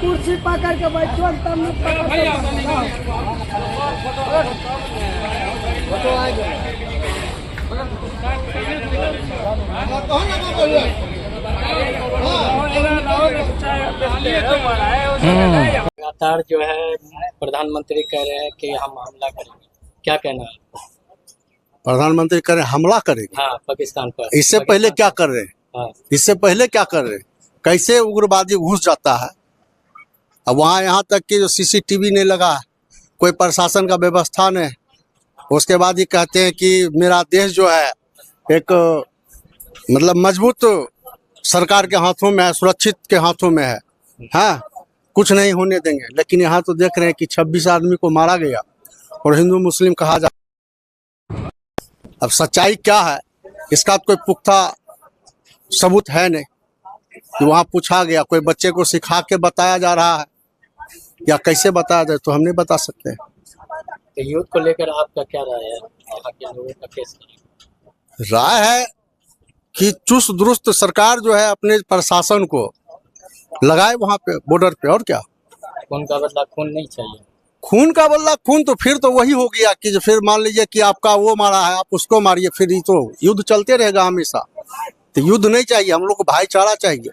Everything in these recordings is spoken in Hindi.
कुर्सी पकड़ के बैठो तब न लगातार जो है प्रधानमंत्री कह रहे हैं कि हम हमला करेंगे, क्या कहना है? प्रधानमंत्री करें हमला करेंगे? हाँ, पाकिस्तान पर। इससे पहले क्या कर रहे हैं? हाँ, इससे पहले क्या कर रहे हैं? कैसे उग्रवादी घुस जाता है? अब वहाँ यहाँ तक कि जो सीसीटीवी नहीं लगा, कोई प्रशासन का व्यवस्था नहीं, उसके बाद ही कहते हैं कि मेरा देश जो है एक मतलब मजबूत सरकार के हाथों में है, सुरक्षित के हाथों में है, हाँ कुछ नहीं होने देंगे। लेकिन यहाँ तो देख रहे हैं कि 26 आदमी को मारा गया और हिंदू मुस्लिम कहा जा। अब सच्चाई क्या है इसका कोई पुख्ता सबूत है नहीं कि वहाँ पूछा गया, कोई बच्चे को सिखा के बताया जा रहा है या कैसे बताया जाए तो हम नहीं बता सकते। तो युद्ध को लेकर आपका क्या राय है? यहाँ के लोगों का कैसे राय है कि चुस्त दुरुस्त सरकार जो है अपने प्रशासन को लगाए वहाँ पे बॉर्डर पे, और क्या। खून का बदला खून नहीं चाहिए। खून का बदला खून तो फिर तो वही हो गया कि जो फिर मान लीजिए कि आपका वो मारा है, आप उसको मारिए, फिर ये तो युद्ध चलते रहेगा हमेशा। तो युद्ध नहीं चाहिए, हम लोग को भाईचारा चाहिए,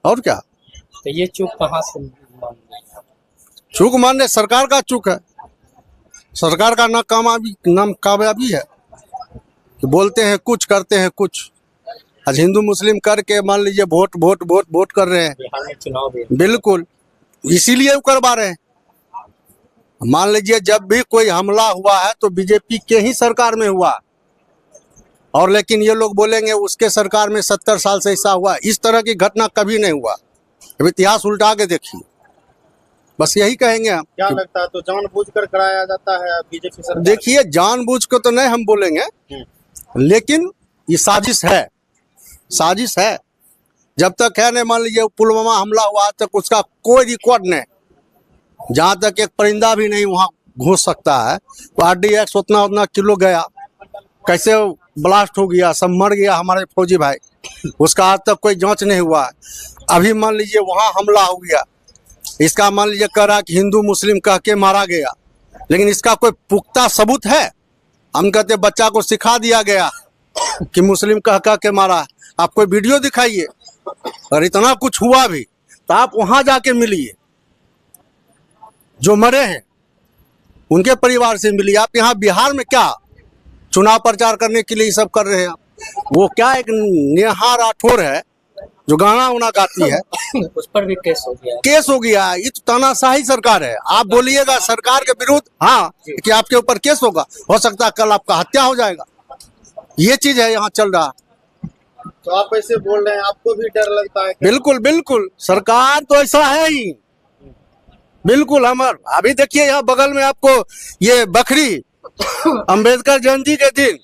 और क्या। तो ये चूक कहाँ से मान रहे हैं? चूक मानने सरकार का चूक है, सरकार का नाकामयाबी है कि बोलते हैं कुछ करते हैं कुछ। आज हिंदू मुस्लिम करके मान लीजिए वोट वोट वोट वोट कर रहे हैं, बिहार में चुनाव भी बिल्कुल इसीलिए वो करवा रहे हैं। मान लीजिए जब भी कोई हमला हुआ है तो बीजेपी के ही सरकार में हुआ, और लेकिन ये लोग बोलेंगे उसके सरकार में 70 साल से ऐसा हुआ। इस तरह की घटना कभी नहीं हुआ। अब इतिहास उल्टा के देखिए, बस यही कहेंगे हम। क्या लगता है तो जानबूझकर कराया जाता है बीजेपी सरकार? देखिए जानबूझ कर तो नहीं हम बोलेंगे, लेकिन ये साजिश है, साजिश है। जब तक है नहीं, मान लीजिए पुलवामा हमला हुआ तक उसका कोई रिकॉर्ड नहीं, जहाँ तक एक परिंदा भी नहीं वहाँ घुस सकता है। तो RDX उतना किलो गया, कैसे ब्लास्ट हो गया, सब मर गया हमारे फौजी भाई, उसका आज तक कोई जांच नहीं हुआ है। अभी मान लीजिए वहाँ हमला हो गया, इसका मान लीजिए कह रहा कि हिंदू मुस्लिम कह के मारा गया, लेकिन इसका कोई पुख्ता सबूत है? हम कहते बच्चा को सिखा दिया गया कि मुस्लिम कह के मारा, आप कोई वीडियो दिखाइए। और इतना कुछ हुआ भी तो आप वहां जाके मिलिए, जो मरे हैं उनके परिवार से मिलिए। आप यहाँ बिहार में क्या चुनाव प्रचार करने के लिए सब कर रहे हैं? वो क्या एक नेहा राठौर है जो गाना उना गाती है, उस पर भी केस हो गया। केस हो गया। ये तो तानाशाही सरकार है। आप बोलिएगा सरकार के विरुद्ध, हाँ कि आपके ऊपर केस होगा, हो सकता है कल आपका हत्या हो जाएगा। ये चीज है यहाँ चल रहा। तो आप ऐसे बोल रहे हैं, आपको भी डर लगता है? बिल्कुल बिल्कुल, सरकार तो ऐसा है ही, बिल्कुल। हमार अभी देखिए यहाँ बगल में आपको ये बकरी अंबेडकर जयंती के दिन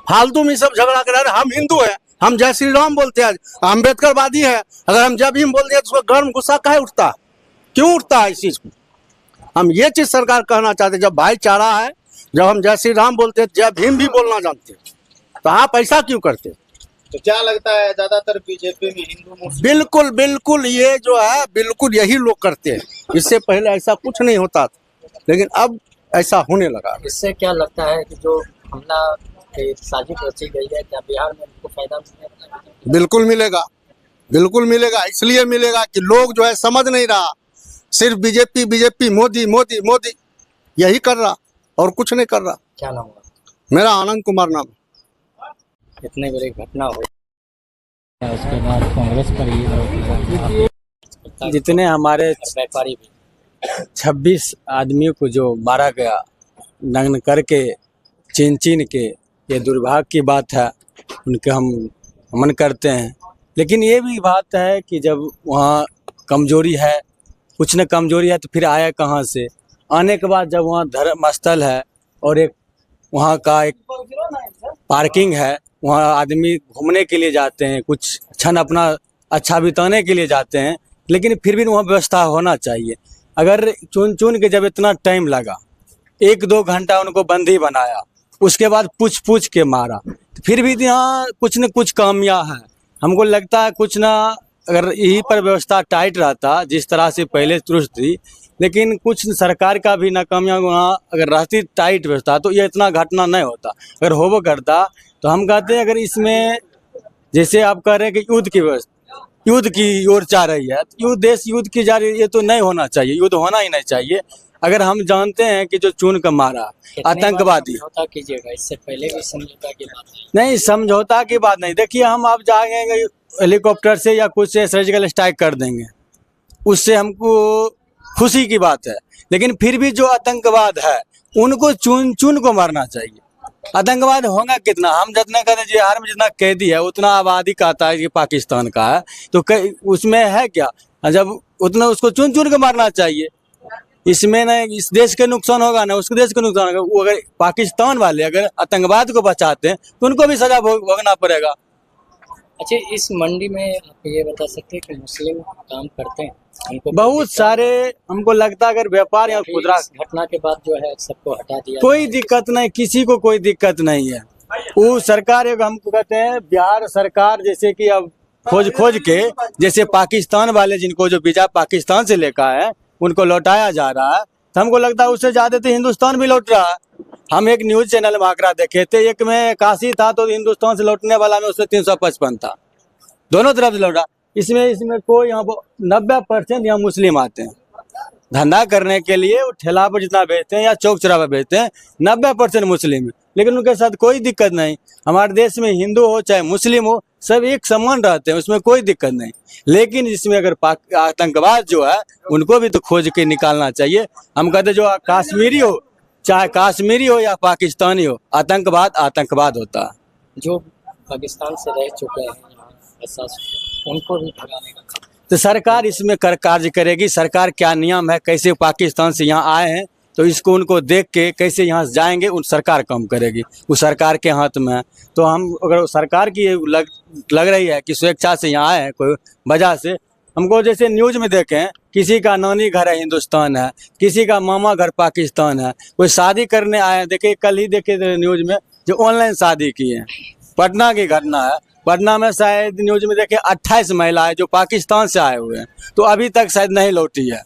फालतू में सब झगड़ा कर रहे हैं। हम हिंदू हैं, हम जय श्री राम बोलते हैं, अम्बेडकरवादी है, अगर हम जब भीम बोलते हैं तो उसको गर्म गुस्सा काहे उठता, क्यों उठता है इस चीज को? हम ये चीज सरकार कहना चाहते हैं, जब भाईचारा है, जब हम जय श्री राम बोलते हैं, जय भीम भी बोलना जानते हैं, तो आप ऐसा क्यों करते हैं? तो क्या लगता है ज्यादातर बीजेपी में हिंदू मुस्लिम? बिल्कुल बिल्कुल, ये जो है बिल्कुल यही लोग करते हैं। इससे पहले ऐसा कुछ नहीं होता था, लेकिन अब ऐसा होने लगा। इससे क्या लगता है कि जो हमला की साजिश रची गई है, क्या बिहार में उनको फायदा मिलेगा? बिल्कुल मिलेगा, बिल्कुल मिलेगा। इसलिए मिलेगा कि लोग जो है समझ नहीं रहा, सिर्फ बीजेपी बीजेपी, मोदी मोदी मोदी यही कर रहा और कुछ नहीं कर रहा। क्या नाम है? मेरा आनंद कुमार नाम। इतनी बड़ी घटना हुई, उसके बाद कांग्रेस पर ये जितने हमारे व्यापारी भी 26 आदमियों को जो मारा गया नग्न करके, चीन के, ये दुर्भाग्य की बात है, उनके हम नमन करते हैं। लेकिन ये भी बात है कि जब वहाँ कमजोरी है, कुछ न कमजोरी है तो फिर आया कहाँ से? आने के बाद जब वहाँ धर्म स्थल है और एक वहाँ का एक पार्किंग है, वहाँ आदमी घूमने के लिए जाते हैं, कुछ क्षण अपना अच्छा बिताने के लिए जाते हैं, लेकिन फिर भी वहाँ व्यवस्था होना चाहिए। अगर चुन के जब इतना टाइम लगा, 1-2 घंटा उनको बंदी बनाया, उसके बाद पूछ के मारा, तो फिर भी यहाँ कुछ न कुछ कामियां है। हमको लगता है कुछ ना अगर यही पर व्यवस्था टाइट रहता जिस तरह से पहले दुरुस्त थी, लेकिन कुछ सरकार का भी नाकामियां वहाँ अगर रहती टाइट व्यवस्था तो ये इतना घटना नहीं होता। अगर होवो करता तो हम कहते हैं अगर इसमें जैसे आप कह रहे हैं कि युद्ध की व्यवस्था युद्ध की ओर जा रही है, युद्ध देश युद्ध की जा रही है, ये तो नहीं होना चाहिए, युद्ध होना ही नहीं चाहिए। अगर हम जानते हैं कि जो चुन कर मारा आतंकवादी, समझौता कीजिएगा, इससे पहले भी समझौता की बात है। नहीं समझौता की बात नहीं। देखिए हम अब जाएंगे हेलीकॉप्टर से या कुछ से सर्जिकल स्ट्राइक कर देंगे, उससे हमको खुशी की बात है, लेकिन फिर भी जो आतंकवाद है उनको चुन चुन को मारना चाहिए। आतंकवाद होगा कितना, हम जितना कहते हैं बिहार में जितना कैदी है उतना आबादी कहता है कि पाकिस्तान का है, तो उसमें है क्या, जब उतना उसको चुन चुन के मारना चाहिए। इसमें न इस देश के नुकसान होगा ना उस देश को नुकसान होगा। वो अगर पाकिस्तान वाले अगर आतंकवाद को बचाते हैं तो उनको भी सजा भोगना पड़ेगा। अच्छा, इस मंडी में आप ये बता सकते हैं कि मुस्लिम काम करते हैं? हमको बहुत सारे, हमको लगता है अगर व्यापार या खुदरा इस घटना के बाद जो है सबको हटा दिया, कोई दिक्कत नहीं, किसी को कोई दिक्कत नहीं है। वो सरकार एक हमको कहते हैं बिहार सरकार जैसे कि अब खोज के जैसे पाकिस्तान वाले जिनको जो वीजा पाकिस्तान से लेकर है उनको लौटाया जा रहा है, तो हमको लगता है उससे ज्यादा तो हिंदुस्तान भी लौट रहा है। हम एक न्यूज चैनल में आंकड़ा देखे थे, एक में 81 था तो हिंदुस्तान से लौटने वाला में उसमें 355 था, दोनों तरफ से लौटा। इसमें कोई यहाँ 90% यहाँ मुस्लिम आते हैं धंधा करने के लिए, वो ठेला पर जितना बेचते हैं या चौक चौराहा पर बेचते हैं 90% मुस्लिम है, लेकिन उनके साथ कोई दिक्कत नहीं। हमारे देश में हिंदू हो चाहे मुस्लिम हो सब एक समान रहते हैं, उसमें कोई दिक्कत नहीं। लेकिन इसमें अगर आतंकवाद जो है उनको भी तो खोज के निकालना चाहिए। हम कहते जो कश्मीरी हो चाहे कश्मीरी हो या पाकिस्तानी हो, आतंकवाद होता है। जो पाकिस्तान से रह चुके हैं यहाँ उनको भी भगाने का काम। तो सरकार इसमें कार्य करेगी। सरकार क्या नियम है, कैसे पाकिस्तान से यहाँ आए हैं तो इसको उनको देख के कैसे यहाँ से जाएंगे उन सरकार काम करेगी, वो सरकार के हाथ में है। तो हम अगर सरकार की लग रही है कि स्वेच्छा से यहाँ आए हैं कोई वजह से, हमको जैसे न्यूज में देखें किसी का नानी घर है हिंदुस्तान है, किसी का मामा घर पाकिस्तान है, कोई शादी करने आए हैं। देखे कल ही देखे न्यूज में जो ऑनलाइन शादी की है, पटना की घटना है। पटना में शायद न्यूज में देखे 28 महिलाएं जो पाकिस्तान से आए हुए हैं तो अभी तक शायद नहीं लौटी है।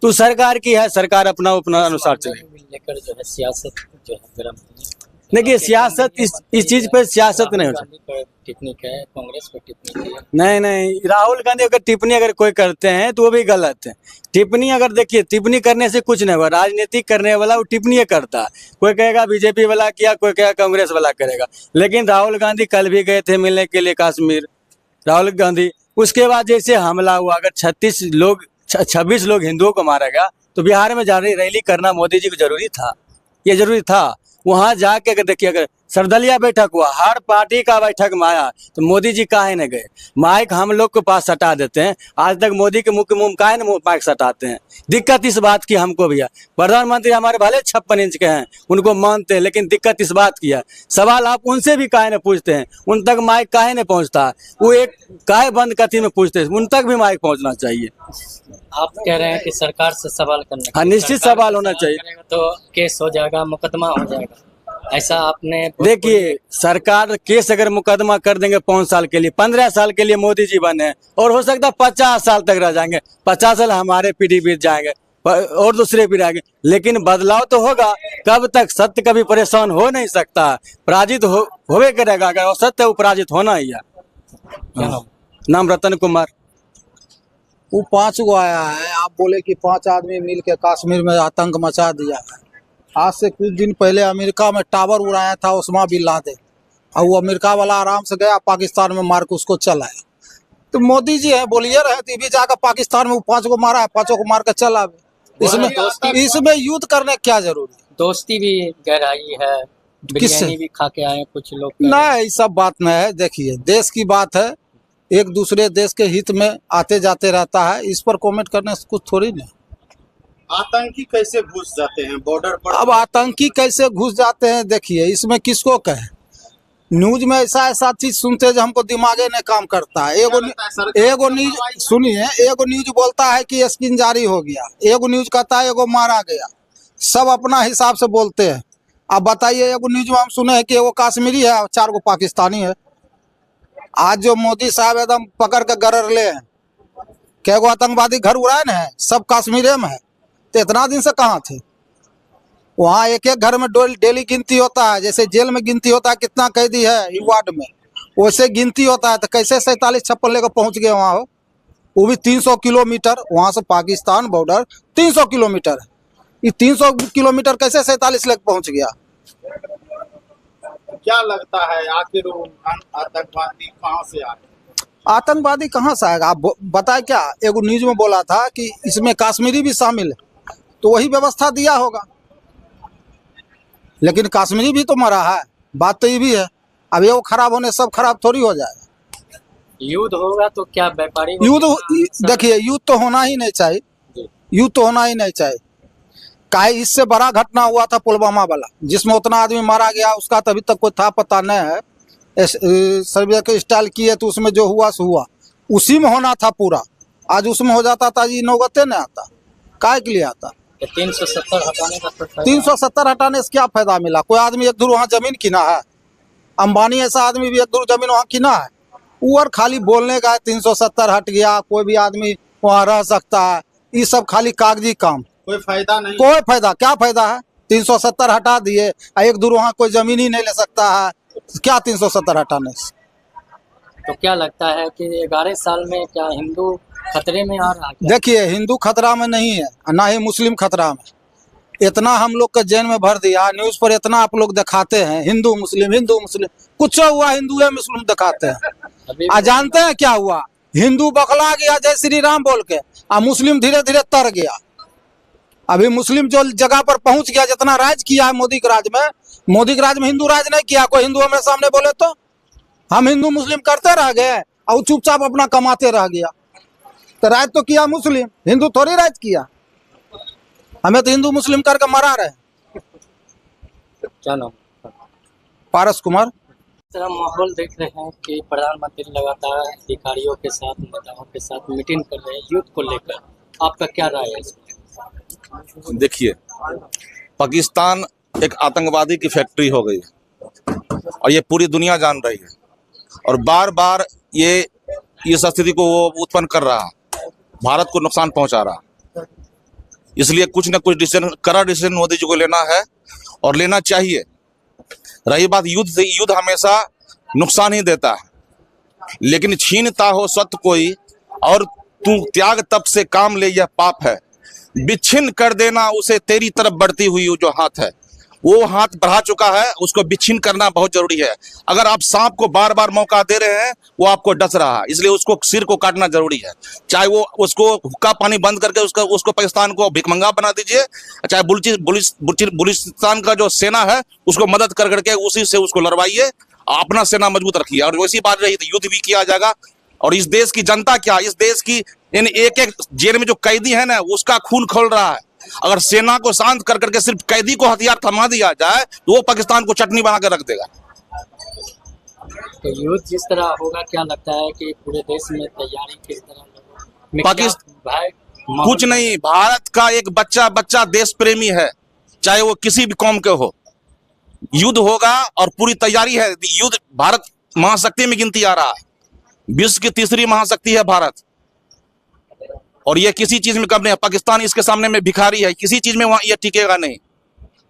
तो सरकार की है, सरकार अपना अनुसार चले। लेकर जो है सियासत जो है गर्म होगी। देखिए सियासत इस चीज पे सियासत नहीं हो सकती। पर टिप्पणी है, कांग्रेस पर टिप्पणी की है। नहीं, राहुल गांधी अगर टिप्पणी अगर कोई करते हैं तो वो भी गलत है। टिप्पणी अगर देखिए टिप्पणी करने से कुछ नहीं होगा, राजनीति करने वाला वो टिप्पणी करता है। कोई कहेगा बीजेपी वाला किया, कोई कहेगा कांग्रेस वाला करेगा। लेकिन राहुल गांधी कल भी गए थे मिलने के लिए कश्मीर, राहुल गांधी। उसके बाद जैसे हमला हुआ, अगर 26 लोग हिंदुओं को मारा गया तो बिहार में जा रही रैली करना मोदी जी को जरूरी था, ये जरूरी था। वहां जाके अगर देखिए अगर सर्वदलीय बैठक हुआ, हर पार्टी का बैठक में आया तो मोदी जी काहे न गए। माइक हम लोग के पास सटा देते हैं, आज तक मोदी के मुंह काहे न माइक सटाते हैं। दिक्कत इस बात की हमको भी है। प्रधानमंत्री हमारे भले 56 इंच के हैं, उनको मानते हैं, लेकिन दिक्कत इस बात की है। सवाल आप उनसे भी काहे न पूछते हैं, उन तक माइक काहे न पहुँचता है। वो एक काहे बंद कथी में पूछते हैं, उन तक भी माइक पहुँचना चाहिए। आप कह रहे हैं कि सरकार से सवाल करना, हाँ निश्चित सवाल होना चाहिए। तो केस हो जाएगा, मुकदमा हो जाएगा, ऐसा आपने देखिए सरकार केस अगर मुकदमा कर देंगे 5 साल के लिए, 15 साल के लिए मोदी जी बने और हो सकता है 50 साल तक रह जाएंगे। 50 साल हमारे पीढ़ी बीत जाएंगे और दूसरे पीढ़ी आएंगे, लेकिन बदलाव तो होगा। कब तक सत्य कभी परेशान हो नहीं सकता, पराजित होवे करेगा। अगर वो सत्य वो पराजित होना ही है। नाम रतन कुमार। वो 5 गो आया है, आप बोले कि 5 आदमी मिल के कश्मीर में आतंक मचा दिया है। आज से कुछ दिन पहले अमेरिका में टावर उड़ाया था उस्मा बिन लादेन, और वो अमेरिका वाला आराम से गया पाकिस्तान में मार के उसको चलाया। तो मोदी जी है बोलिए रहे थे भी जाकर पाकिस्तान में 5 को मारा है, 5 को मार कर चला। इसमें युद्ध करने क्या जरूरी है। दोस्ती भी गहराई है, बिरयानी भी खा के आए कुछ लोग। नहीं सब बात नहीं है। देखिए देश की बात है, एक दूसरे देश के हित में आते जाते रहता है, इस पर कमेंट करने से कुछ थोड़ी नहीं। आतंकी कैसे घुस जाते हैं बॉर्डर पर? अब आतंकी कैसे घुस जाते हैं, देखिए इसमें किसको कहे। न्यूज में ऐसा चीज सुनते हैं जो हमको दिमागे नहीं काम करता है। एगो न्यूज सुनिए, एगो न्यूज बोलता है कि स्किन जारी हो गया, एगो न्यूज कहता है एगो मारा गया। सब अपना हिसाब से बोलते हैं। आप बताइए, एगो न्यूज में हम सुने हैं कि एगो कश्मीरी है और 4 गो पाकिस्तानी है। आज जो मोदी साहब एकदम पकड़ के गरर ले हैं, क्या वो आतंकवादी घर उड़ाए ना है, सब कश्मीर में है। तो इतना दिन से कहाँ थे? वहाँ एक एक घर में डेली गिनती होता है, जैसे जेल में गिनती होता है कितना कैदी है वार्ड में, वैसे गिनती होता है। तो कैसे 47-56 लेकर पहुंच गए वहाँ हो? वो भी 300 किलोमीटर, वहाँ से पाकिस्तान बॉर्डर 300 किलोमीटर है। ये 300 किलोमीटर कैसे 47 लेकर पहुंच गया? क्या लगता है आखिर वो आतंकवादी कहाँ से आए? आतंकवादी कहाँ से आएगा? आप बताए क्या? एक न्यूज में बोला था कि इसमें कश्मीरी भी शामिल है, तो वही व्यवस्था दिया होगा। लेकिन कश्मीरी भी तो मरा है, बात तो ये भी है। अब ये वो खराब होने सब खराब थोड़ी हो जाएगा। युद्ध होगा तो क्या व्यापारी युद्ध देखिए, युद्ध तो होना ही नहीं चाहिए, युद्ध तो होना ही नहीं चाहिए। काहे इससे बड़ा घटना हुआ था पुलवामा वाला, जिसमें उतना आदमी मारा गया, उसका तो अभी तक कोई था पता नहीं है। सर्वे के स्टाइल किए तो उसमें जो हुआ सो हुआ, उसी में होना था पूरा। आज उसमें हो जाता था जी, नौगते नहीं आता, काहे के लिए आता? 370 हटाने का तो फायदा। 370 हटाने से क्या फायदा मिला? कोई आदमी एक दूर वहाँ जमीन किना है? अंबानी ऐसा आदमी भी एक दूर जमीन वहाँ किना है? वो और खाली बोलने का है 370 हट गया, कोई भी आदमी वहाँ रह सकता है, ये सब खाली कागजी काम, कोई फायदा नहीं। कोई फायदा क्या फायदा है? 370 हटा दिए, एक दूर वहाँ कोई जमीन ही नहीं ले सकता है, क्या 370 हटाने से? तो क्या लगता है कि 11 साल में क्या हिंदू खतरे में आ रहा है? देखिए, हिंदू खतरा में नहीं है, ना ही मुस्लिम खतरा में। इतना हम लोग का जेल में भर दिया, न्यूज पर इतना आप लोग दिखाते हैं हिंदू मुस्लिम, कुछ हुआ हिंदू है मुस्लिम दिखाते हैं। आ जानते हैं क्या हुआ? हिंदू बखला गया जय श्री राम बोल के, आ मुस्लिम धीरे धीरे तर गया। अभी मुस्लिम जो जगह पर पहुंच गया, जितना राज किया है मोदी के राज में हिंदू राज नहीं किया। कोई हिंदू हमें सामने बोले तो हम हिंदू मुस्लिम करते रह गए और चुपचाप अपना कमाते रह गया। तो राज तो किया मुस्लिम, हिंदू थोड़ी राज किया। हमें तो हिंदू मुस्लिम करके मरा रहे। क्या नाम? पारस कुमार। इस तरह माहौल देख रहे हैं कि प्रधानमंत्री लगातार अधिकारियों के साथ, नेताओं के साथ मीटिंग कर रहे हैं युद्ध को लेकर, आपका क्या राय है इसमें? देखिए, पाकिस्तान एक आतंकवादी की फैक्ट्री हो गई है और ये पूरी दुनिया जान रही है, और बार बार ये इस स्थिति को वो उत्पन्न कर रहा है, भारत को नुकसान पहुंचा रहा है। इसलिए कुछ न कुछ कड़ा डिसीजन मोदी जी को लेना है और लेना चाहिए। रही बात युद्ध से, युद्ध हमेशा नुकसान ही देता है, लेकिन छीनता हो सत्य कोई और तू त्याग तप से काम ले, यह पाप है। बिच्छिन्न कर देना उसे तेरी तरफ बढ़ती हुई जो हाथ है, वो हाथ बढ़ा चुका है, उसको बिच्छिन्न करना बहुत जरूरी है। अगर आप सांप को बार बार मौका दे रहे हैं, वो आपको डस रहा है, इसलिए उसको सिर को काटना जरूरी है। चाहे वो उसको हुक्का पानी बंद करके उसको पाकिस्तान को भिखमंगा बना दीजिए, चाहे बलूचिस्तान का जो सेना है उसको मदद कर करके उसी से उसको लड़वाइए, अपना सेना मजबूत रखिए। और वैसी बात रही तो युद्ध भी किया जाएगा। और इस देश की जनता क्या, इस देश की इन एक एक जेल में जो कैदी है ना, उसका खून खोल रहा है। अगर सेना को शांत कर करके सिर्फ कैदी को हथियार थमा दिया जाए तो वो पाकिस्तान को चटनी बना कर रख देगा। तो युद्ध जिस तरह होगा, क्या लगता है कि पूरे देश में तैयारी किस तरह? पाकिस्तान कुछ नहीं, भारत का एक बच्चा देश प्रेमी है, चाहे वो किसी भी कौम के हो। युद्ध होगा और पूरी तैयारी है। युद्ध, भारत महाशक्ति में गिनती आ रहा है, विश्व की तीसरी महाशक्ति है भारत, और ये किसी चीज में कम नहीं है। पाकिस्तान इसके सामने में भिखारी है, किसी चीज में वहां ये टिकेगा नहीं।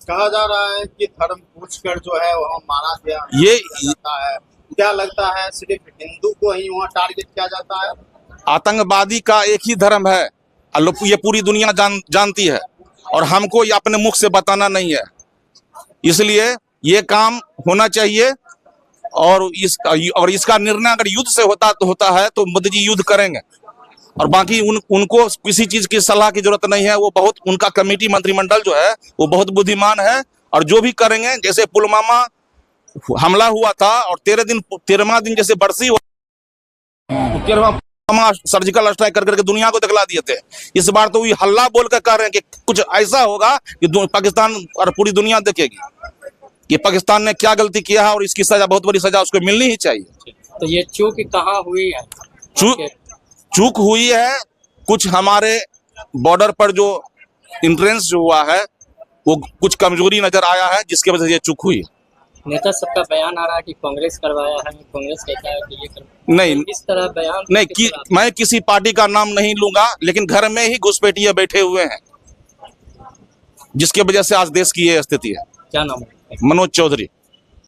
कहा जा रहा है कि धर्म पूछकर जो है वहाँ मारा गया, ये है। क्या लगता है सिर्फ हिंदू को ही वहाँ टारगेट किया जाता है? आतंकवादी का एक ही धर्म है, ये पूरी दुनिया जानती है, और हमको ये अपने मुख से बताना नहीं है। इसलिए ये काम होना चाहिए, और इसका निर्णय अगर युद्ध से होता है तो मोदी जी युद्ध करेंगे। और बाकी उनको किसी चीज की सलाह की जरूरत नहीं है। वो बहुत, उनका कमेटी मंत्रिमंडल जो है वो बहुत बुद्धिमान है, और जो भी करेंगे, जैसे पुलवामा हमला हुआ था और 13वां दिन जैसे बरसी हुआ, 13वां सर्जिकल स्ट्राइक कर करके दुनिया को दिखला दिए थे। इस बार तो ये हल्ला बोल कर कह रहे हैं कि कुछ ऐसा होगा कि पाकिस्तान और पूरी दुनिया देखेगी कि पाकिस्तान ने क्या गलती किया है, और इसकी सजा, बहुत बड़ी सजा उसको मिलनी ही चाहिए। तो ये चूक कहाँ हुई है? चूक हुई है कुछ हमारे बॉर्डर पर जो इंट्रेंस जो हुआ है वो कुछ कमजोरी नजर आया है, जिसकी वजह से ये चूक हुई। नेता सबका बयान आ रहा है कि कांग्रेस करवाया है, कांग्रेस कहता है कि ये नहीं इस तरह बयान नहीं के कि खिलाफ। मैं किसी पार्टी का नाम नहीं लूंगा, लेकिन घर में ही घुसपैठिए बैठे हुए हैं, जिसकी वजह से आज देश की ये स्थिति है। क्या नाम है? मनोज चौधरी।